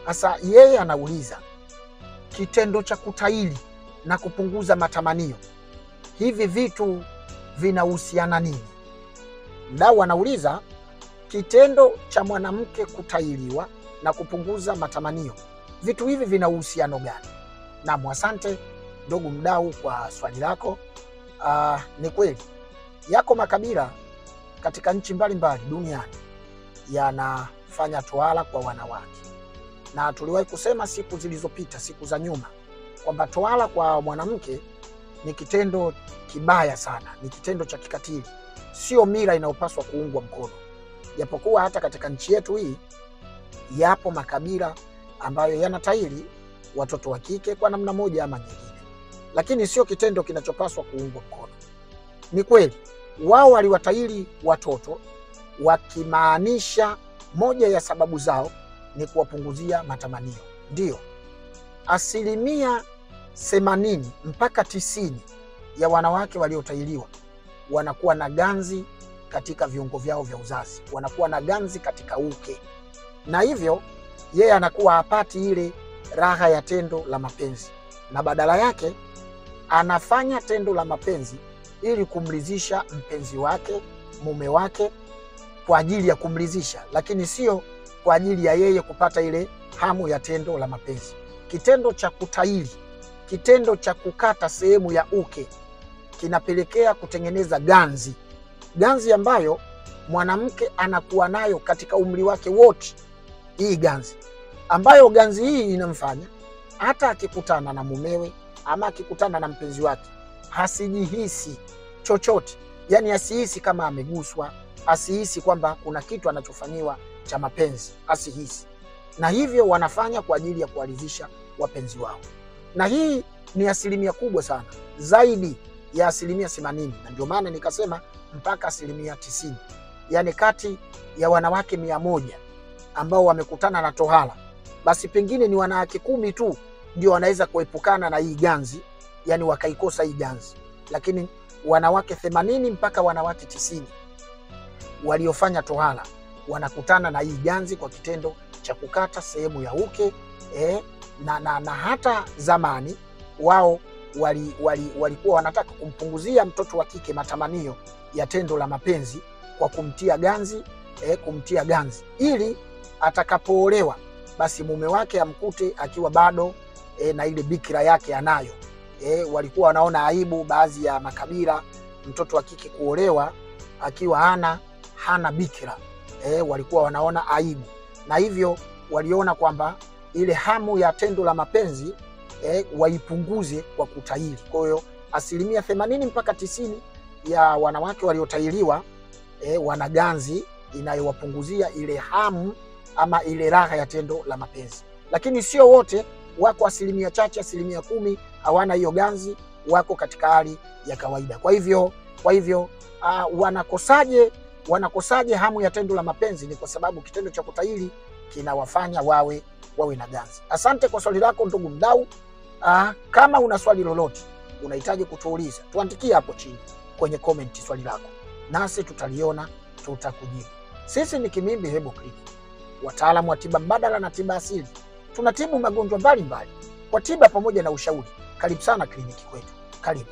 Sasa yeye anauliza kitendo cha kutahiri na kupunguza matamanio, hivi vitu vinahusiana nini? Mdau anauliza kitendo cha mwanamke kutahiriwa na kupunguza matamanio, vitu hivi vina uhusiano gani? Na asante ndugu mdau kwa swali lako. Ni kweli yako makabila katika nchi mbalimbali duniani yanafanya tohara kwa wanawake, na tuliwahi kusema siku zilizopita, siku za nyuma, kwamba tohara kwa mwanamke ni kitendo kibaya sana, ni kitendo cha kikatili, sio mila inayopaswa kuungwa mkono. Japokuwa hata katika nchi yetu hii yapo makabila ambayo yanatahiri watoto wa kike kwa namna moja ama nyingine, lakini sio kitendo kinachopaswa kuungwa mkono. Ni kweli wao waliwatahiri watoto wakimaanisha moja ya sababu zao ni kuwapunguzia matamanio. Ndio, 80% mpaka 90% ya wanawake waliotahiriwa wanakuwa na ganzi katika viungo vyao vya uzazi, wanakuwa na ganzi katika uke, na hivyo yeye anakuwa hapati ile raha ya tendo la mapenzi, na badala yake anafanya tendo la mapenzi ili kumridhisha mpenzi wake, mume wake, kwa ajili ya kumridhisha, lakini sio kwa ajili ya yeye kupata ile hamu ya tendo la mapenzi. Kitendo cha kutahiri, kitendo cha kukata sehemu ya uke kinapelekea kutengeneza ganzi, ganzi ambayo mwanamke anakuwa nayo katika umri wake wote. Hii ganzi ambayo ganzi hii inamfanya hata akikutana na mumewe ama akikutana na mpenzi wake hasijihisi chochote, yani asihisi kama ameguswa, asihisi kwamba kuna kitu anachofanyiwa cha mapenzi, asihisi. Na hivyo wanafanya kwa ajili ya kuwaridhisha wapenzi wao, na hii ni asilimia kubwa sana, zaidi ya 80%, na ndio maana nikasema mpaka 90%. Yani kati ya wanawake 100 ambao wamekutana na tohara, basi pengine ni wanawake 10 tu ndio wanaweza kuepukana na hii ganzi, yani wakaikosa hii ganzi, lakini wanawake 80 mpaka wanawake 90 waliofanya tohara wanakutana na hii ganzi kwa kitendo cha kukata sehemu ya uke. Na hata zamani wao walikuwa wanataka kumpunguzia mtoto wa kike matamanio ya tendo la mapenzi kwa kumtia ganzi, kumtia ganzi ili atakapoolewa basi mume wake amkute akiwa bado na ile bikira yake anayo. Walikuwa wanaona aibu baadhi ya makabila mtoto wa kike kuolewa akiwa hana bikira. Walikuwa wanaona aibu, na hivyo waliona kwamba ile hamu ya tendo la mapenzi waipunguze kwa kutahiri. Kwa hiyo 80% mpaka 90% ya wanawake waliotahiriwa wana ganzi inayowapunguzia ile hamu ama ile raha ya tendo la mapenzi, lakini sio wote. Wako asilimia chache, 10% hawana hiyo ganzi, wako katika hali ya kawaida. Kwa hivyo wanakosaje hamu ya tendo la mapenzi? Ni kwa sababu kitendo cha kutahiri kinawafanya wawe na ganzi. Asante kwa swali lako ndugu mdau. Kama una swali lolote unahitaji kutuuliza, tuandikie hapo chini kwenye comment swali lako, nasi tutaliona, tutakujibu. Sisi ni Kimimbi Herbal Clinic, wataalamu wa tiba mbadala na tiba asili. Tunatibu magonjwa mbalimbali kwa tiba pamoja na ushauri. Karibu sana kliniki kwetu, karibu.